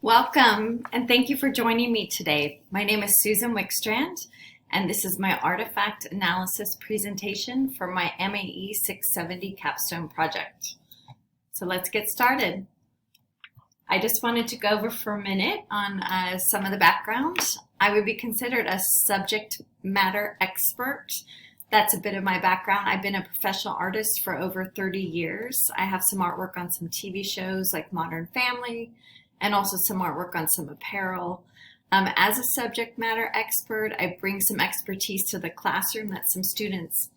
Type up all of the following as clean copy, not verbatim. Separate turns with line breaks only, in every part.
Welcome, and thank you for joining me today. My name is Susan Wickstrand, and this is my artifact analysis presentation for my MAE 670 capstone project. So let's get started. I just wanted to go over for a minute on some of the background. I would be considered a subject matter expert. That's a bit of my background. I've been a professional artist for over 30 years. I have some artwork on some TV shows like Modern Family, and also some artwork on some apparel. As a subject matter expert, I bring some expertise to the classroom that some students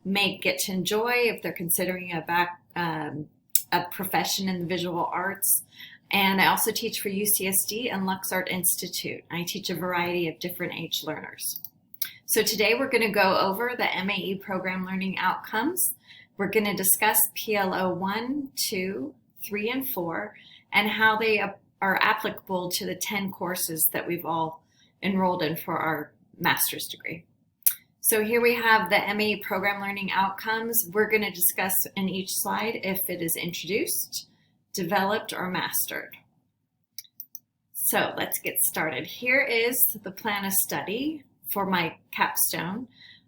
may get to enjoy if they're considering a profession in the visual arts. And I also teach for UCSD and Lux Art Institute. I teach a variety of different age learners. So today we're going to go over the MAE program learning outcomes. We're going to discuss PLO 1, 2, 3, and 4, and how they are applicable to the 10 courses that we've all enrolled in for our master's degree. So here we have the MAE program learning outcomes. We're going to discuss in each slide if it is introduced, developed, or mastered. So let's get started. Here is the plan of study for my capstone.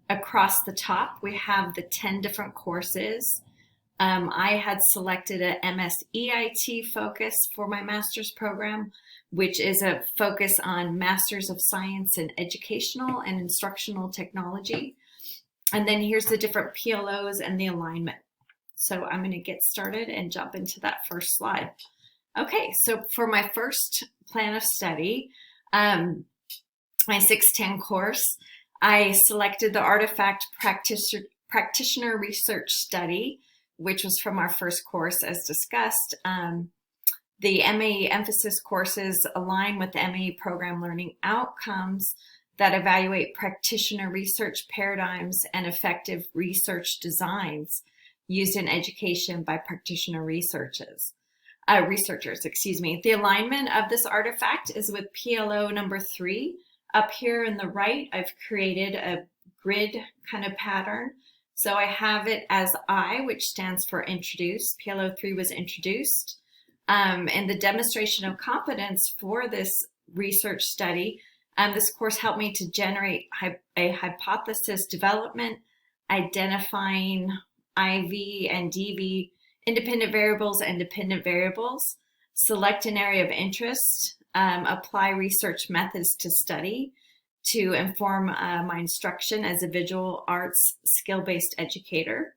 Across the top, we have the 10 different courses. I had selected a MSEIT focus for my master's program, which is a focus on Masters of Science in Educational and Instructional Technology. And then here's the different PLOs and the alignment. So I'm going to get started and jump into that first slide. Okay, so for my first plan of study, my 610 course, I selected the Artifact Practitioner Research Study, which was from our first course as discussed. The MAE emphasis courses align with the MAE program learning outcomes that evaluate practitioner research paradigms and effective research designs used in education by practitioner researchers. The alignment of this artifact is with PLO number 3. Up here in the right, I've created a grid kind of pattern. So I have it as I, which stands for introduced. PLO 3 was introduced. And the demonstration of competence for this research study, this course helped me to generate a hypothesis development, identifying IV and DV, independent variables and dependent variables, select an area of interest, apply research methods to study, to inform my instruction as a visual arts skill-based educator.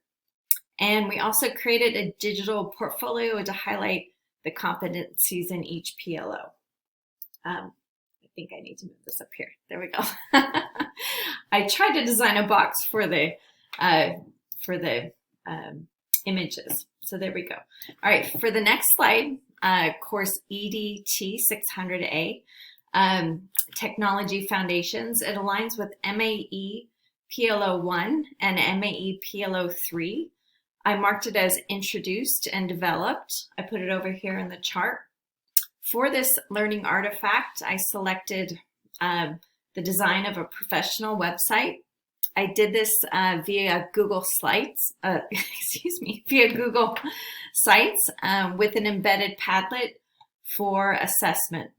And we also created a digital portfolio to highlight the competencies in each PLO. I think I need to move this up here. There we go. I tried to design a box for the images. So there we go. All right, for the next slide, course EDT 600A, Technology Foundations. It aligns with MAE PLO 1 and MAE PLO 3. I marked it as introduced and developed. I put it over here in the chart. For this learning artifact, I selected the design of a professional website. I did this via Google Slides, via Google Sites with an embedded Padlet for assessment.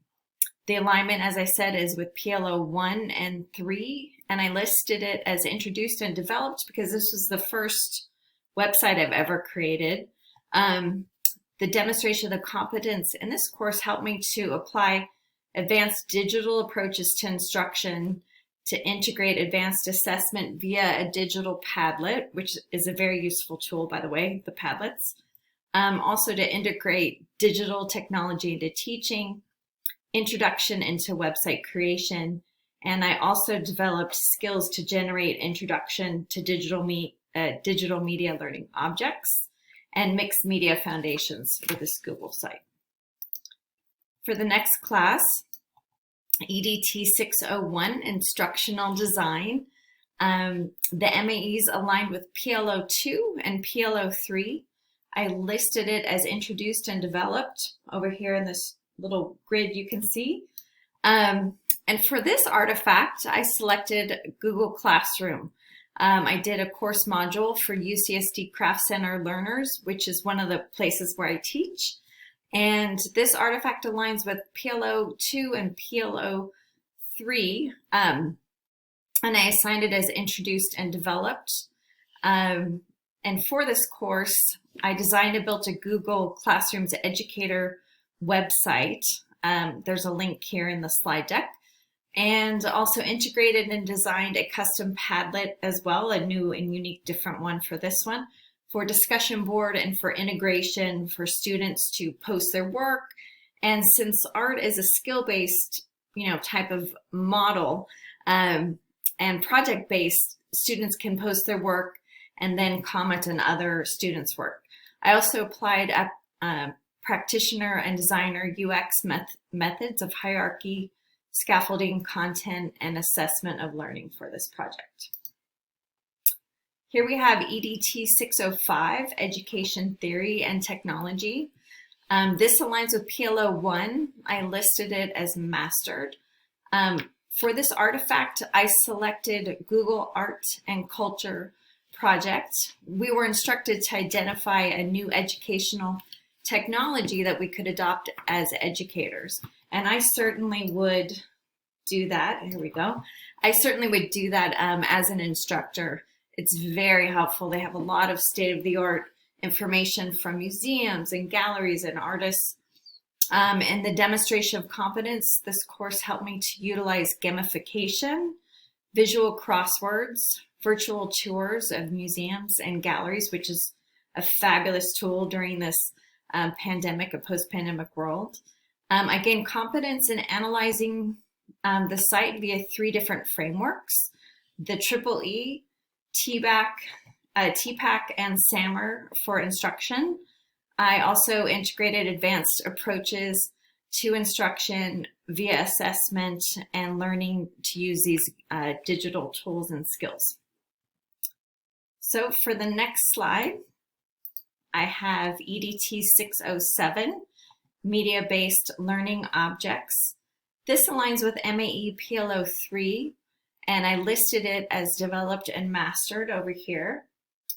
The alignment, as I said, is with PLO 1 and 3, and I listed it as introduced and developed because this was the first website I've ever created. The demonstration of the competence in this course helped me to apply advanced digital approaches to instruction to integrate advanced assessment via a digital Padlet, which is a very useful tool, by the way, the Padlets. Also to integrate digital technology into teaching, introduction into website creation, and I also developed skills to generate introduction to digital media learning objects and mixed media foundations for this Google site. For the next class, EDT 601, Instructional Design, the MAEs aligned with PLO 2 and PLO 3. I listed it as introduced and developed over here in this little grid you can see. And for this artifact, I selected Google Classroom. I did a course module for UCSD Craft Center learners, which is one of the places where I teach. And this artifact aligns with PLO 2 and PLO 3. And I assigned it as introduced and developed. And for this course, I designed and built a Google Classroom's educator website. There's a link here in the slide deck. And also integrated and designed a custom Padlet as well, a new and unique different one for this one, for discussion board and for integration for students to post their work. And since art is a skill-based, type of model and project-based, students can post their work and then comment on other students' work. I also applied practitioner and designer UX methods of hierarchy, scaffolding, content, and assessment of learning for this project. Here we have EDT 605, Education Theory and Technology. This aligns with PLO 1. I listed it as mastered. For this artifact, I selected Google Art and Culture project. We were instructed to identify a new educational technology that we could adopt as educators. And I certainly would do that. Here we go. I certainly would do that as an instructor. It's very helpful. They have a lot of state-of-the-art information from museums and galleries and artists. In the demonstration of competence, this course helped me to utilize gamification, visual crosswords, virtual tours of museums and galleries, which is a fabulous tool during this pandemic, a post-pandemic world. I gained competence in analyzing the site via 3 different frameworks: the EEE, TPAC, and SAMR for instruction. I also integrated advanced approaches to instruction via assessment and learning to use these digital tools and skills. So for the next slide, I have EDT 607, Media-Based Learning Objects. This aligns with MAE PLO 3, and I listed it as developed and mastered over here.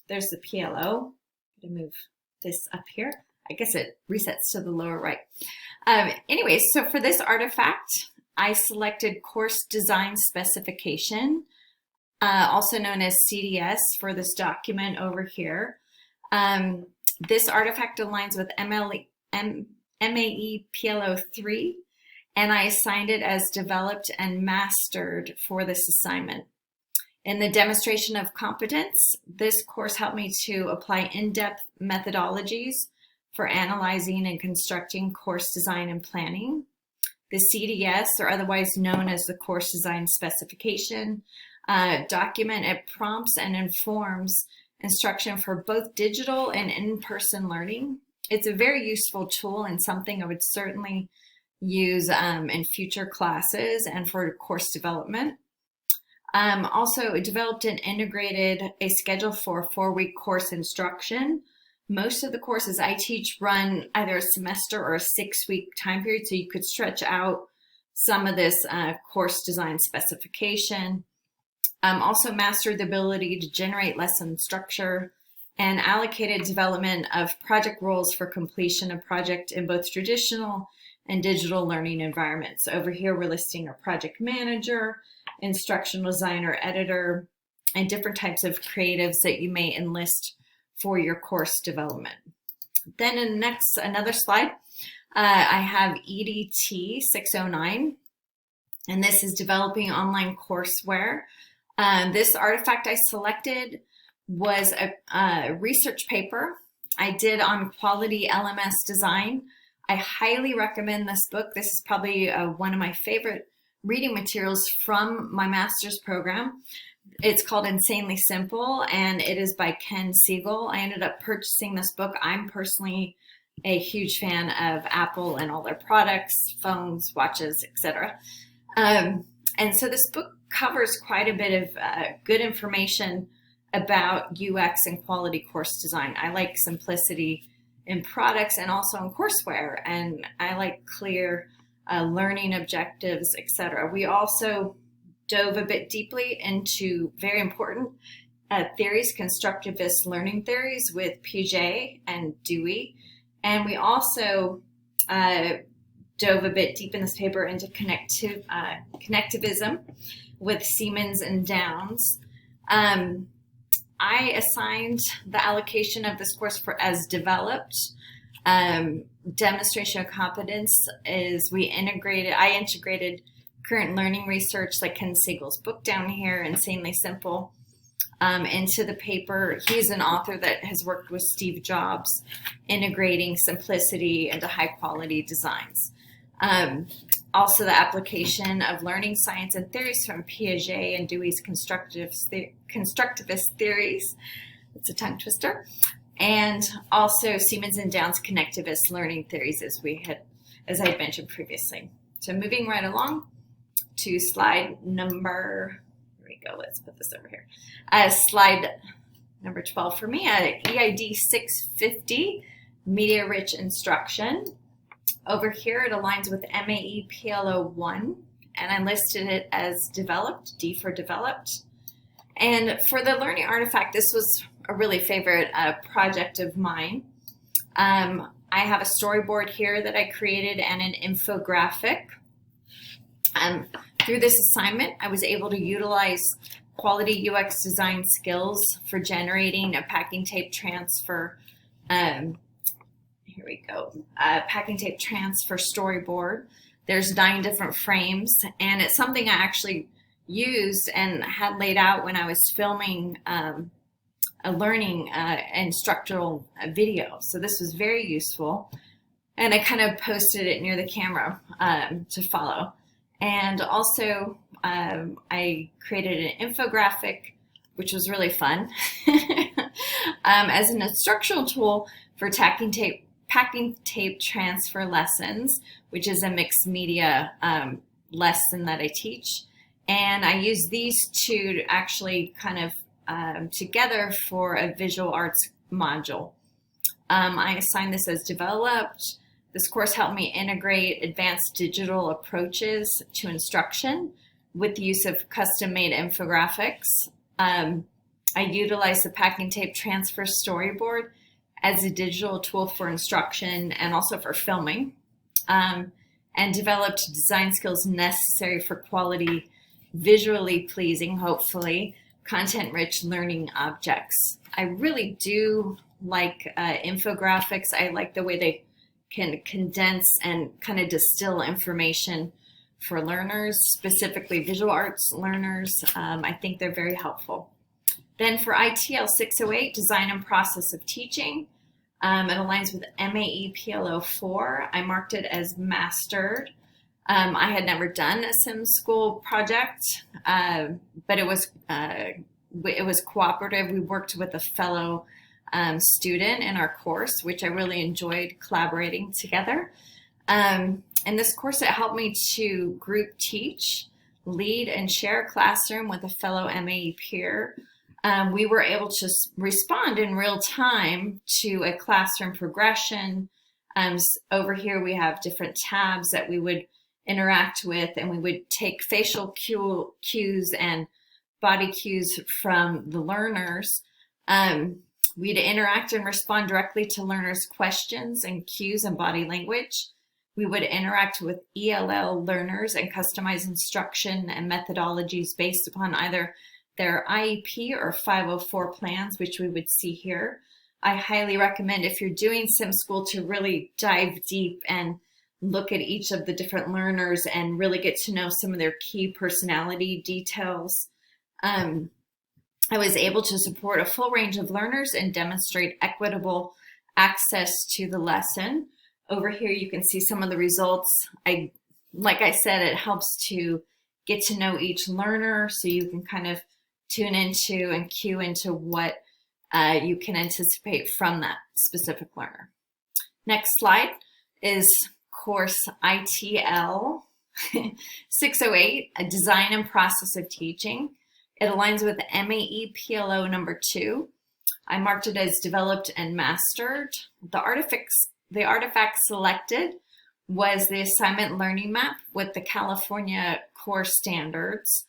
There's the PLO. I'm going to move this up here. I guess it resets to the lower right. Anyways, so for this artifact, I selected Course Design Specification, also known as CDS for this document over here. This artifact aligns with MAE PLO 3, and I assigned it as developed and mastered for this assignment. In the demonstration of competence, this course helped me to apply in-depth methodologies for analyzing and constructing course design and planning. The CDS, or otherwise known as the Course Design Specification, document, it prompts and informs instruction for both digital and in-person learning. It's a very useful tool and something I would certainly use in future classes and for course development. Also developed and integrated a schedule for 4-week course instruction. Most of the courses I teach run either a semester or a 6-week time period, so you could stretch out some of this course design specification. Also mastered the ability to generate lesson structure and allocated development of project roles for completion of project in both traditional and digital learning environments. Over here, we're listing a project manager, instructional designer, editor, and different types of creatives that you may enlist for your course development. Then in another slide, I have EDT 609, and this is developing online courseware. This artifact I selected was a research paper I did on quality LMS design. I highly recommend this book. This is probably one of my favorite reading materials from my master's program. It's called Insanely Simple, and it is by Ken Siegel. I ended up purchasing this book. I'm personally a huge fan of Apple and all their products, phones, watches, etc. And so this book covers quite a bit of good information about UX and quality course design. I like simplicity in products and also in courseware, and I like clear learning objectives, etc. We also dove a bit deeply into very important theories, constructivist learning theories with Piaget and Dewey. And we also dove a bit deep in this paper into connectivism with Siemens and Downs. I assigned the allocation of this course as developed. Demonstration of competence is I integrated current learning research like Ken Siegel's book down here, Insanely Simple, into the paper. He's an author that has worked with Steve Jobs, integrating simplicity into high quality designs. Also the application of learning science and theories from Piaget and Dewey's constructivist theories. It's a tongue twister. And also Siemens and Downs connectivist learning theories, as I had mentioned previously. So moving right along to slide number, here we go, let's put this over here. Slide number 12 for me, EID 650, media rich instruction. Over here, it aligns with MAE PLO 1, and I listed it as developed, D for developed. And for the learning artifact, this was a really favorite project of mine. I have a storyboard here that I created and an infographic. Through this assignment, I was able to utilize quality UX design skills for generating a packing tape transfer. Here we go. Packing tape transfer storyboard. There's 9 different frames, and it's something I actually used and had laid out when I was filming a learning instructional video. So this was very useful, and I kind of posted it near the camera to follow. And also I created an infographic, which was really fun, as an instructional tool for packing tape transfer lessons, which is a mixed media lesson that I teach. And I use these two to actually kind of together for a visual arts module. I assigned this as developed. This course helped me integrate advanced digital approaches to instruction with the use of custom-made infographics. I utilized the packing tape transfer storyboard as a digital tool for instruction and also for filming, and developed design skills necessary for quality, visually pleasing, hopefully, content-rich learning objects. I really do like infographics. I like the way they can condense and kind of distill information for learners, specifically visual arts learners. I think they're very helpful. Then for ITL 608, Design and Process of Teaching, it aligns with MAE PLO 4. I marked it as mastered. I had never done a sim school project, but it was cooperative. We worked with a fellow student in our course, which I really enjoyed collaborating together. In this course, it helped me to group teach, lead, and share a classroom with a fellow MAE peer. We were able to respond in real time to a classroom progression. Over here, we have different tabs that we would interact with, and we would take facial cues and body cues from the learners. We'd interact and respond directly to learners' questions and cues and body language. We would interact with ELL learners and customize instruction and methodologies based upon either their IEP or 504 plans, which we would see here. I highly recommend, if you're doing sim school, to really dive deep and look at each of the different learners and really get to know some of their key personality details. I was able to support a full range of learners and demonstrate equitable access to the lesson. Over here, you can see some of the results. Like I said, it helps to get to know each learner so you can kind of tune into and cue into what you can anticipate from that specific learner. Next slide is course ITL 608, a Design and Process of Teaching. It aligns with MAE PLO number 2. I marked it as developed and mastered. The artifact selected was the assignment learning map with the California core standards.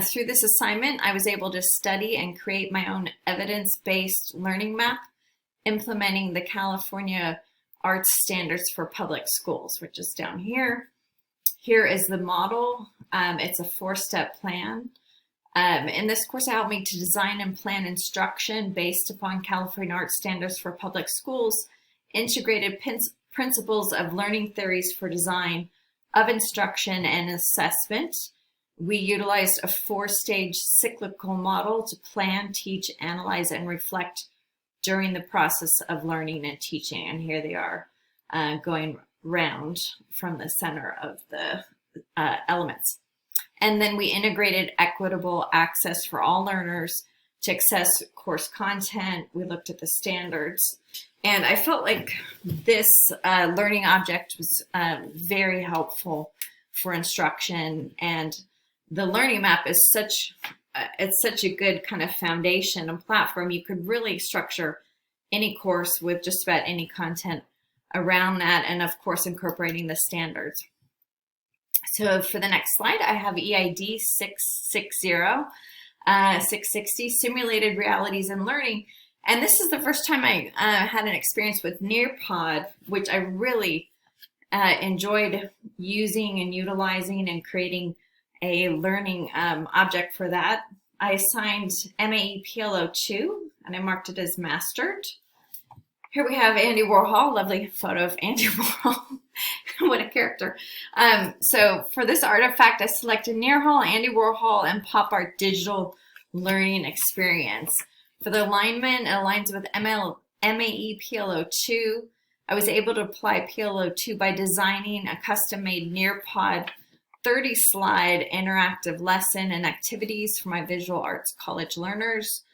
Through this assignment, I was able to study and create my own evidence-based learning map, implementing the California arts standards for public schools, which is down here. Here is the model. It's a 4-step plan. In this course, it helped me to design and plan instruction based upon California Arts Standards for Public Schools, integrated principles of learning theories for design of instruction and assessment. We utilized a 4-stage cyclical model to plan, teach, analyze, and reflect during the process of learning and teaching. And here they are going round from the center of the elements. And then we integrated equitable access for all learners to access course content. We looked at the standards. And I felt like this learning object was very helpful for instruction. And the learning map is it's such a good kind of foundation and platform. You could really structure any course with just about any content around that, and of course incorporating the standards. So for the next slide, I have EID 660, Simulated Realities in Learning. And this is the first time I had an experience with Nearpod, which I really enjoyed using and utilizing and creating a learning object for that. I assigned MAE PLO2 and I marked it as mastered. Here we have Andy Warhol, lovely photo of Andy Warhol. What a character. So for this artifact, I selected Nearhall, Andy Warhol, and Pop Art Digital Learning Experience. For the alignment, it aligns with MAE PLO2. I was able to apply PLO2 by designing a custom-made Nearpod 30-slide interactive lesson and activities for my visual arts college learners.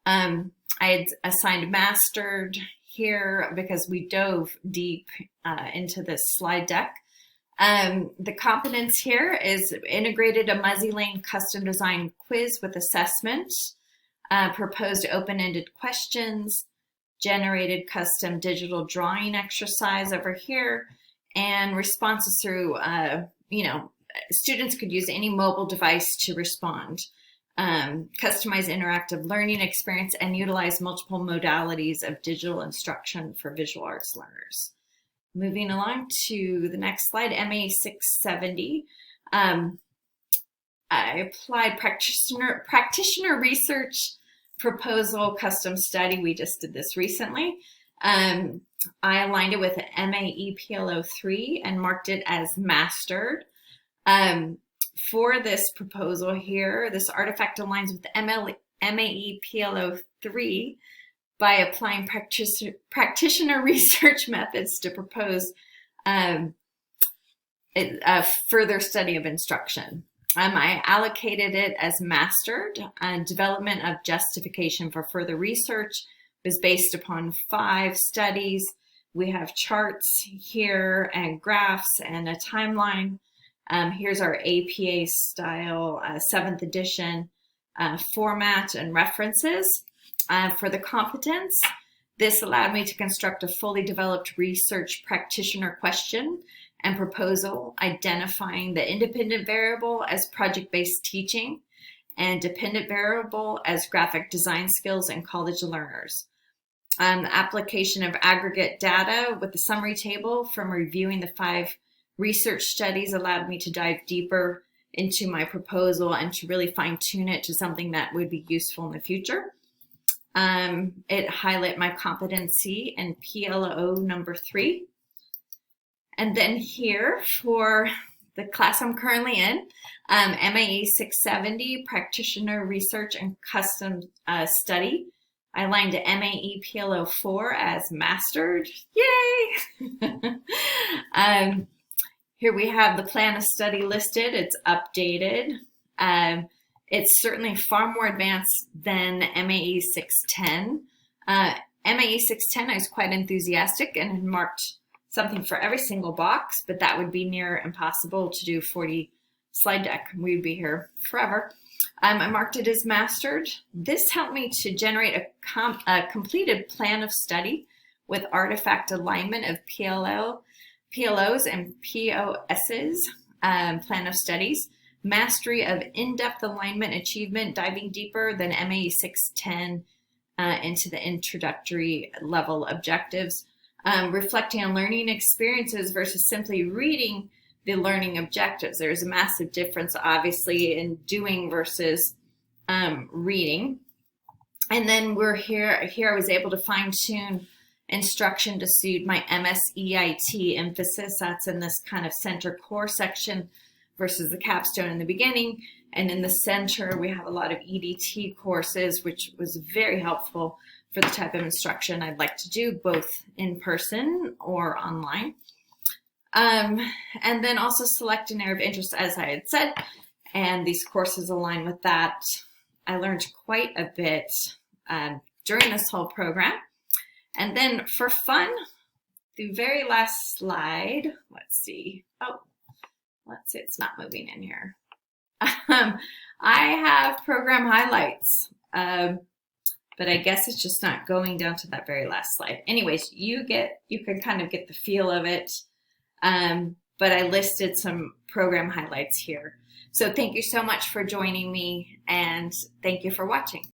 I had assigned mastered here because we dove deep into this slide deck. The competence here is integrated a Muzzy Lane custom design quiz with assessment, proposed open-ended questions, generated custom digital drawing exercise over here, and responses through, students could use any mobile device to respond. Customize interactive learning experience, and utilize multiple modalities of digital instruction for visual arts learners. Moving along to the next slide, MAE 670. I applied practitioner research proposal custom study. We just did this recently. I aligned it with MAE PLO3 and marked it as mastered. For this proposal here, this artifact aligns with MAE PLO3 by applying practitioner research methods to propose a further study of instruction. I allocated it as mastered. Development of justification for further research was based upon 5 studies. We have charts here and graphs and a timeline. Here's our APA style 7th edition format and references. For the competence, this allowed me to construct a fully developed research practitioner question and proposal, identifying the independent variable as project-based teaching and dependent variable as graphic design skills in college learners. The application of aggregate data with the summary table from reviewing the 5 research studies allowed me to dive deeper into my proposal and to really fine-tune it to something that would be useful in the future. It highlighted my competency in PLO number 3. And then here for the class I'm currently in, MAE 670, Practitioner Research and Custom Study. I aligned to MAE PLO4 as mastered. Yay! Here we have the plan of study listed. It's updated. It's certainly far more advanced than MAE 610. MAE 610, I was quite enthusiastic and had marked something for every single box, but that would be near impossible to do 40 slide deck. We'd be here forever. I marked it as mastered. This helped me to generate a completed plan of study with artifact alignment of PLOs and POSs, plan of studies, mastery of in-depth alignment achievement, diving deeper than MAE 610 into the introductory level objectives. reflecting on learning experiences versus simply reading the learning objectives. There's a massive difference, obviously, in doing versus reading. And then here I was able to fine tune instruction to suit my MSEIT emphasis. That's in this kind of center core section versus the capstone in the beginning. And in the center, we have a lot of EDT courses, which was very helpful for the type of instruction I'd like to do, both in person or online. And then also select an area of interest, as I had said, and these courses align with that. I learned quite a bit during this whole program. And then for fun, the very last slide, let's see. Oh, let's see, it's not moving in here. I have program highlights, but I guess it's just not going down to that very last slide. Anyways, you can kind of get the feel of it, but I listed some program highlights here. So thank you so much for joining me, and thank you for watching.